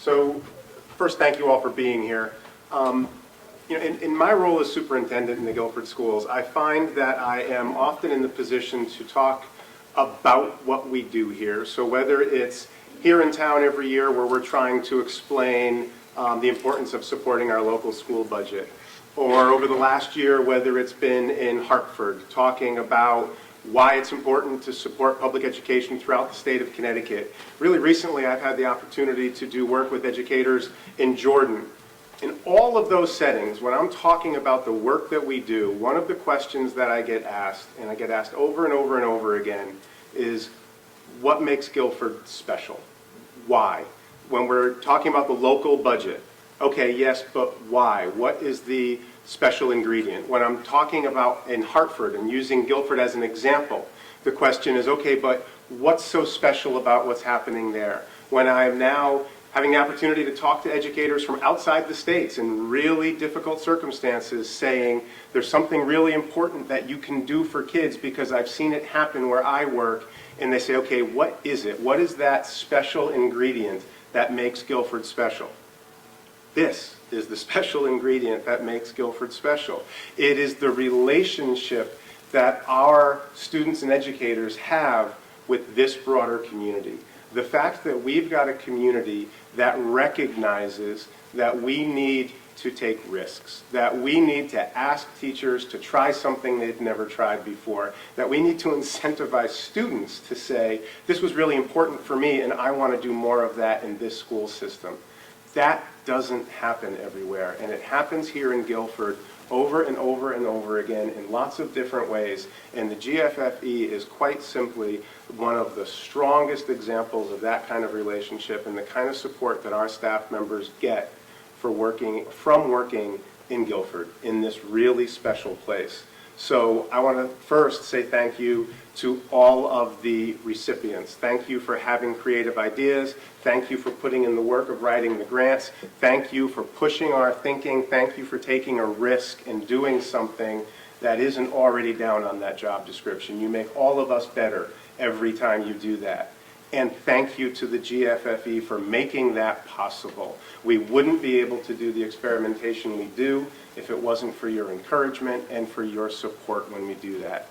So first, thank you all for being here. In my role as superintendent in the Guilford schools, I find that I am often in the position to talk about what we do here. So whether it's here in town every year where we're trying to explain the importance of supporting our local school budget, or over the last year, whether it's been in Hartford, talking about why it's important to support public education throughout the state of Connecticut. Really recently, I've had the opportunity to do work with educators in Jordan. In all of those settings, when I'm talking about the work that we do, one of the questions that I get asked, and I get asked over and over and over again, is what makes Guilford special? Why? When we're talking about the local budget, okay, yes, but why? What is the special ingredient? When I'm talking about in Hartford and using Guilford as an example, the question is, okay, but what's so special about what's happening there? When I'm now having the opportunity to talk to educators from outside the states in really difficult circumstances, saying there's something really important that you can do for kids because I've seen it happen where I work, and they say, okay, what is it? What is that special ingredient that makes Guilford special? This is the special ingredient that makes Guilford special. It is the relationship that our students and educators have with this broader community. The fact that we've got a community that recognizes that we need to take risks, that we need to ask teachers to try something they've never tried before, that we need to incentivize students to say, this was really important for me and I want to do more of that in this school system. That doesn't happen everywhere, and it happens here in Guilford over and over and over again in lots of different ways, and the GFFE is quite simply one of the strongest examples of that kind of relationship and the kind of support that our staff members get from working in Guilford, in this really special place. So I want to first say thank you to all of the recipients. Thank you for having creative ideas. Thank you for putting in the work of writing the grants. Thank you for pushing our thinking. Thank you for taking a risk and doing something that isn't already down on that job description. You make all of us better every time you do that. And thank you to the GFFE for making that possible. We wouldn't be able to do the experimentation we do if it wasn't for your encouragement and for your support when we do that.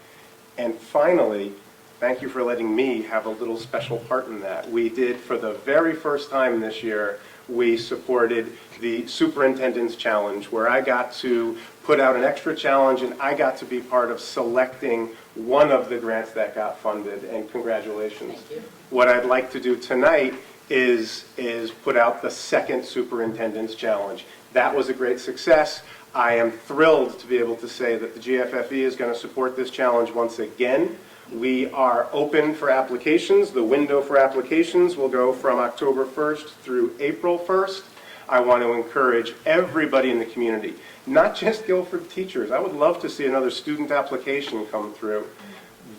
And finally, thank you for letting me have a little special part in that. We did, for the very first time this year, we supported the Superintendent's Challenge, where I got to put out an extra challenge and I got to be part of selecting one of the grants that got funded, and congratulations. Thank you. What I'd like to do tonight is put out the second Superintendent's Challenge. That was a great success. I am thrilled to be able to say that the GFFE is going to support this challenge once again. We are open for applications. The window for applications will go from October 1st through April 1st. I want to encourage everybody in the community, not just Guilford teachers. I would love to see another student application come through.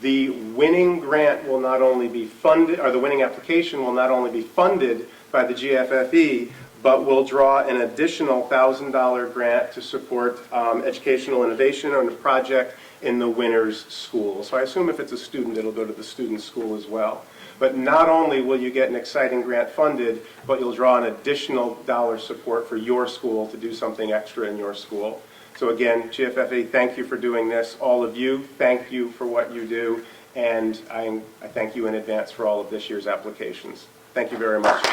The winning grant will not only be funded, or the winning application will not only be funded by the GFFE, but we'll draw an additional $1,000 grant to support educational innovation on a project in the winner's school. So I assume if it's a student, it'll go to the student's school as well. But not only will you get an exciting grant funded, but you'll draw an additional dollar support for your school to do something extra in your school. So again, GFFE, thank you for doing this. All of you, thank you for what you do. And I thank you in advance for all of this year's applications. Thank you very much.